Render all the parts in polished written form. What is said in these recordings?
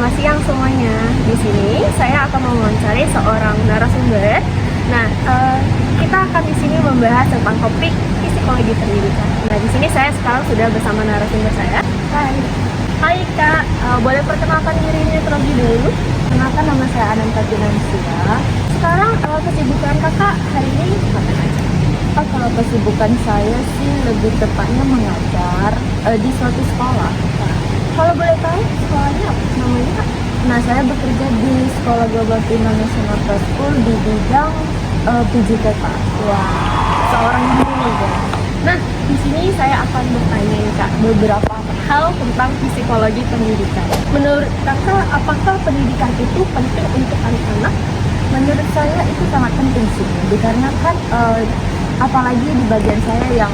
Selamat siang semuanya. Di sini saya akan mewawancari seorang narasumber. Nah, kita akan di sini membahas tentang topik psikologi pendidikan. Nah, di sini saya sekarang sudah bersama narasumber saya. Hai. Hai Kak, boleh perkenalkan dirinya terlebih dulu? Kenalkan, nama saya Ananta Finansia. Sekarang kesibukan Kakak hari ini ngapain aja? Kalau kesibukan saya sih lebih tepatnya mengajar di suatu sekolah. Kalau boleh tahu sekolahnya apa namanya Kak? Nah, saya bekerja di Sekolah Global International Prep School di bidang PJTK. Wah, seorang guru ya. Nah, di sini saya akan bertanya nih Kak, beberapa hal tentang psikologi pendidikan. Menurut Kakak, apakah pendidikan itu penting untuk anak-anak? Menurut saya itu sangat penting sih, dikarenakan apalagi di bagian saya yang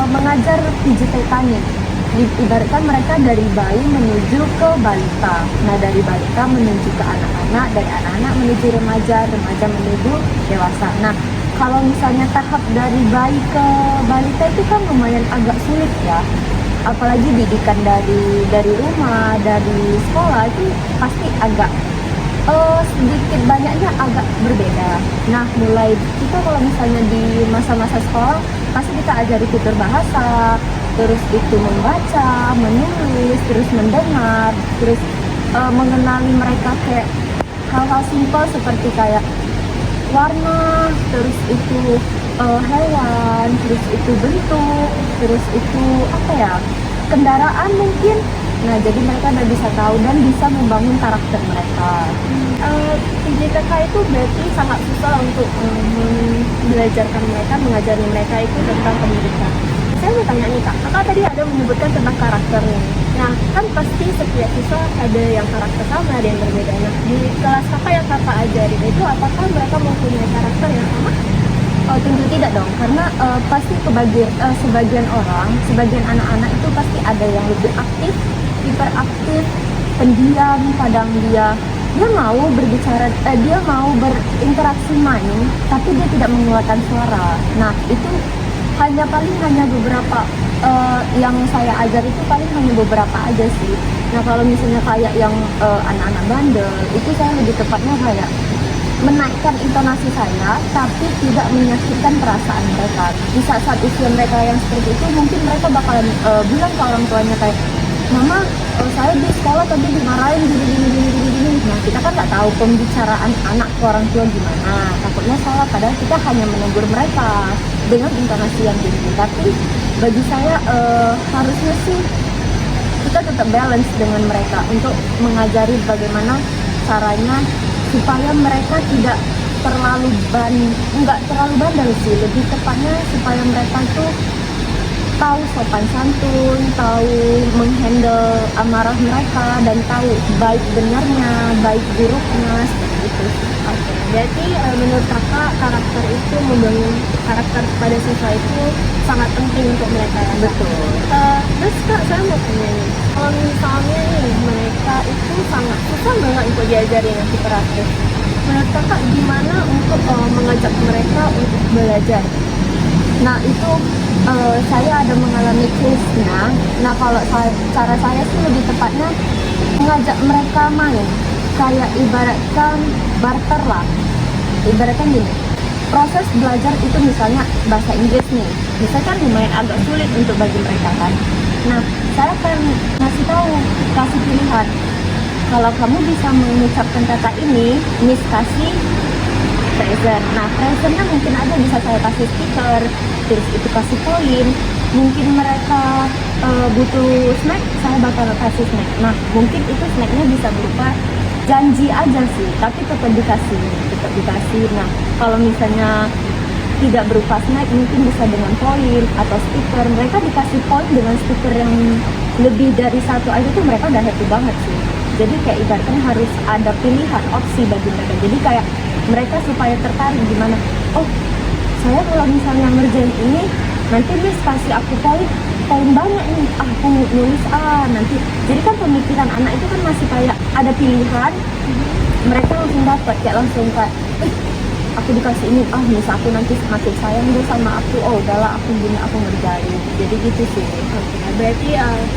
mengajar PJTK nih. Ibaratkan mereka dari bayi menuju ke balita. Nah, dari balita menuju ke anak-anak, dari anak-anak menuju remaja, remaja menuju dewasa. Nah, kalau misalnya tahap dari bayi ke balita itu kan lumayan agak sulit ya. Apalagi didikan dari rumah, dari sekolah itu pasti agak sedikit banyaknya agak berbeda. Nah, mulai kita kalau misalnya di masa-masa sekolah pasti kita ajari tutur bahasa, terus itu membaca, menulis, terus mendengar, terus mengenali mereka kayak hal-hal simpel seperti kayak warna, terus itu hewan, terus itu bentuk, terus itu apa ya, kendaraan mungkin. Nah, jadi mereka udah bisa tahu dan bisa membangun karakter mereka. PJTK itu berarti sangat susah untuk belajarkan mereka, mengajari mereka itu tentang pendidikan. Saya mau tanya nih Kak, Kakak tadi ada menyebutkan tentang karakternya. Nah, kan pasti setiap siswa ada yang karakter sama, ada yang berbeda. Nah, di kelas Kakak yang Kakak ajarin itu, apakah mereka mempunyai karakter yang sama? Tentu tidak dong, karena pasti sebagian orang, sebagian anak-anak itu pasti ada yang lebih aktif, hiperaktif, pendiam, kadang dia mau berbicara, dia mau berinteraksi main, tapi dia tidak mengeluarkan suara. Nah, itu hanya beberapa yang saya ajar itu paling hanya beberapa aja sih. Nah, kalau misalnya kayak yang anak-anak bandel, itu saya lebih tepatnya kayak menaikkan intonasi saya, tapi tidak menyakitkan perasaan mereka. Di saat-saat usia mereka yang seperti itu, mungkin mereka bakalan bilang ke orang tuanya kayak, Mama, saya di sekolah tadi dimarahin gini. Nah, kita kan nggak tahu pembicaraan anak ke orang tua gimana. Takutnya salah, padahal kita hanya menegur mereka dengan intonasi yang tinggi. Tapi bagi saya harusnya sih kita tetap balance dengan mereka untuk mengajari bagaimana caranya supaya mereka tidak nggak terlalu bandel sih, lebih tepatnya supaya mereka itu tahu sopan santun, tahu menghandle amarah mereka, dan tahu baik benarnya, baik buruknya, seperti itu. Oke, berarti menurut Kakak karakter itu, membangun karakter pada siswa itu sangat penting untuk mereka ya? Betul. Terus Kak, saya mau tanya nih, kalau misalnya nih mereka itu sangat susah banget untuk diajarin yang hiperaktif, menurut Kakak gimana untuk mengajak mereka untuk belajar? Nah, itu saya ada mengalami case-nya. Nah, kalau cara saya sih lebih tepatnya mengajak mereka main, kayak ibaratkan barter lah. Ibaratkan gini, proses belajar itu misalnya bahasa Inggris nih, misalnya kan lumayan agak sulit untuk bagi mereka kan. Nah, saya akan kasih pilihan. Kalau kamu bisa mengucapkan kata ini, Miss kasih present. Nah, presentnya mungkin aja bisa saya kasih stiker, terus itu kasih poin. Mungkin mereka butuh snack, saya bakal kasih snack. Nah, mungkin itu snacknya bisa berupa janji aja sih, tapi tetap dikasih. Nah, kalau misalnya tidak berupa snack, mungkin bisa dengan poin atau stiker. Mereka dikasih poin dengan stiker yang lebih dari satu aja tuh mereka udah happy banget sih. Jadi kayak ibaratnya harus ada pilihan opsi bagi mereka. Jadi kayak mereka supaya tertarik gimana, oh saya kalau misalnya ngerjain ini nanti Miss kasih aku poin banyak nih, aku nulis nanti. Jadi kan pemikiran anak itu kan masih kayak ada pilihan, mereka langsung dapat kayak langsung kayak aku dikasih ini, misal aku nanti semakin sayang dia sama aku, oh udahlah aku gini, aku ngerjain. Jadi gitu sih. Oke, berarti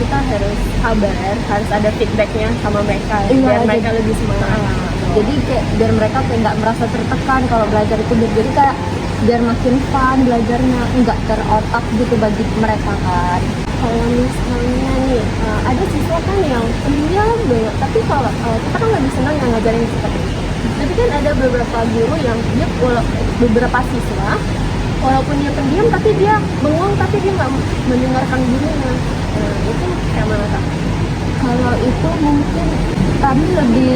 kita harus sabar, harus ada feedbacknya sama mereka Iya, biar mereka jadi- lebih semangat. Jadi kayak biar mereka kayak nggak merasa tertekan kalau belajar itu, jadi kayak biar makin fun belajarnya, nggak terotak gitu bagi mereka kan. Kalau misalnya nih ada siswa kan yang pendiam banget, tapi kalau kita kan lebih senang yang ngajarin seperti itu. Tapi kan ada beberapa guru yang dia beberapa siswa walaupun dia pendiam tapi dia bengong, tapi dia nggak mendengarkan gurunya. Itu kayak mana Kak? Kalau itu mungkin kami lebih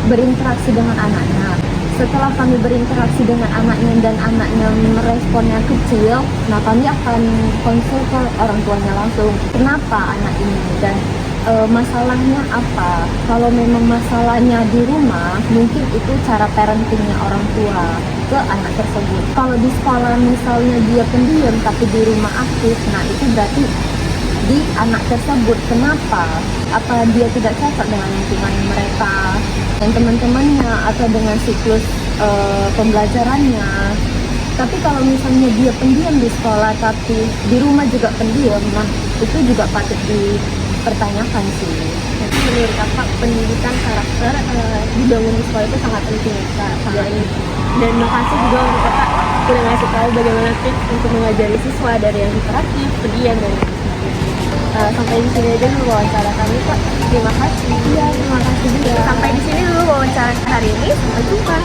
berinteraksi dengan anaknya. Setelah kami berinteraksi dengan anaknya dan anaknya meresponnya kecil, nah kami akan konsul ke orang tuanya langsung. Kenapa anak ini dan masalahnya apa? Kalau memang masalahnya di rumah, mungkin itu cara parentingnya orang tua ke anak tersebut. Kalau di sekolah misalnya dia pendiam tapi di rumah aktif, nah itu berarti di anak tersebut. Kenapa? Apa dia tidak cocok dengan lingkungan mereka, dengan teman-temannya, atau dengan siklus pembelajarannya? Tapi kalau misalnya dia pendiam di sekolah tapi di rumah juga pendiam, nah itu juga patut dipertanyakan sih. Jadi menurut Kakak pendidikan karakter dibangun di sekolah itu sangat penting ya Kak. Dan makasih juga untuk Kakak udah ngasih tahu bagaimana tips untuk mengajari siswa dari yang hiperaktif, pendiam dan lain sebagainya. Sampai di sini aja dulu wawancara kami Kak. Terima kasih. Iya, terima kasih juga. Sampai di sini dulu wawancara hari ini. Sampai jumpa.